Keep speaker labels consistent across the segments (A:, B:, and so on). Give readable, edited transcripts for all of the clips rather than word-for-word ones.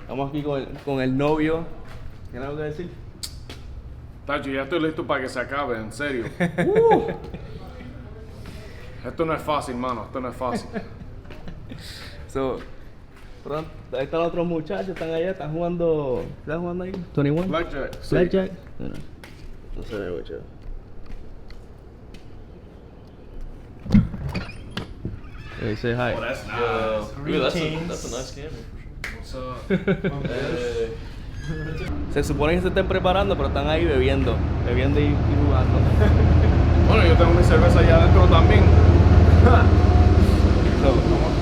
A: Estamos aquí con el novio. ¿Tienes algo que decir?
B: Tacho, ya estoy listo para que se acabe, en serio. Esto no es fácil, mano, esto no es fácil.
A: Pronto, ahí están los otros muchachos, están allá, están jugando. ¿Están jugando ahí? 21.
B: Blackjack. Sí.
A: Blackjack. No se ve mucho. Hey, say hi.
B: Oh, that's nice.
C: That's a nice camera.
B: What's up?
A: Se supone que se estén preparando, pero están ahí bebiendo y jugando.
B: Bueno, yo tengo mi cerveza allá adentro también.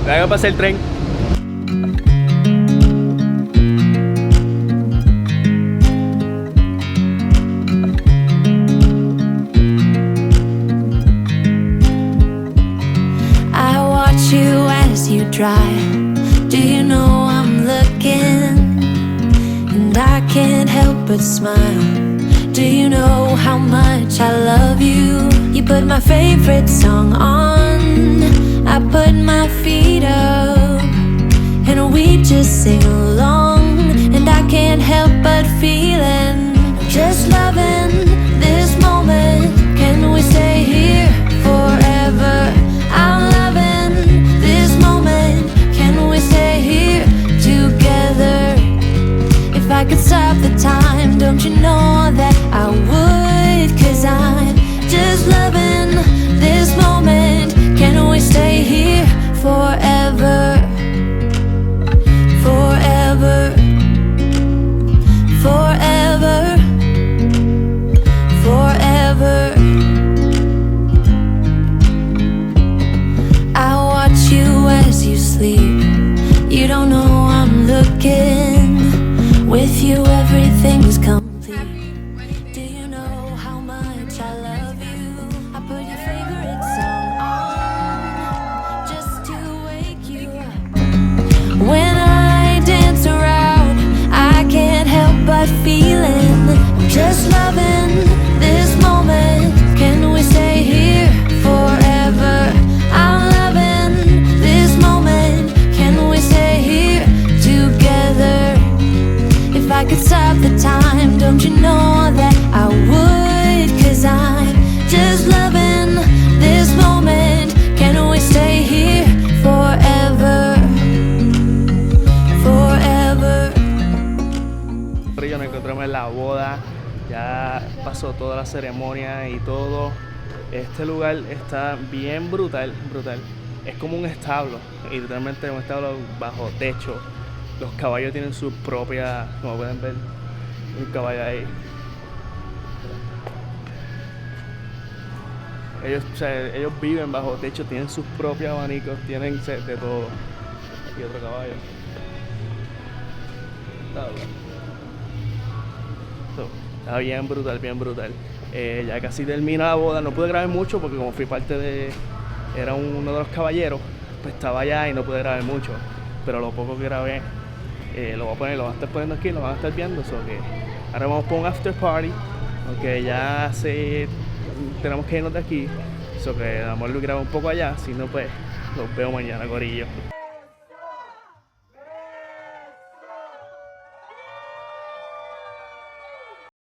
A: Venga que pase el tren.
D: I watch you as you drive. Do you know I'm looking? And I can't help but smile. Do you know how much I love you? You put my favorite song on, I put my feet up, and we just sing along. And I can't help but feeling, just loving this moment. Can we stay here forever? I'm loving this moment. Can we stay here together? If I could stop the time, don't you know that I would? 'Cause I'm just loving this moment. Can we stay here forever? Forever. Forever. Forever. I watch you as you sleep. You don't know I'm looking. With you everything's complete. Do you know how much I love you? I put your favorite song on just to wake you up. When I dance around, I can't help but feeling, just loving this moment. Can we stay here forever? I'm loving this moment. Can we stay here together? If I could stop the time, don't you know that I would? 'Cause I'm just loving this moment. Can we stay here forever? Forever.
A: Nos encontramos en la boda. Ya pasó toda la ceremonia y todo. Este lugar está bien brutal. Es como un establo, y literalmente un establo bajo techo. Los caballos tienen su propia, como pueden ver, un caballo ahí. Ellos viven bajo techo, tienen sus propios abanicos, tienen de todo. Y otro caballo. Está bien brutal. Ya casi termina la boda. No pude grabar mucho porque como fui parte de... Era uno de los caballeros, pues estaba allá y no pude grabar mucho. Pero lo poco que grabé, lo voy a estar poniendo aquí, lo van a estar viendo. Que ahora vamos por un after party, aunque ya tenemos que irnos de aquí. Que a lo mejor lo grabo un poco allá, si no pues los veo mañana, corillo.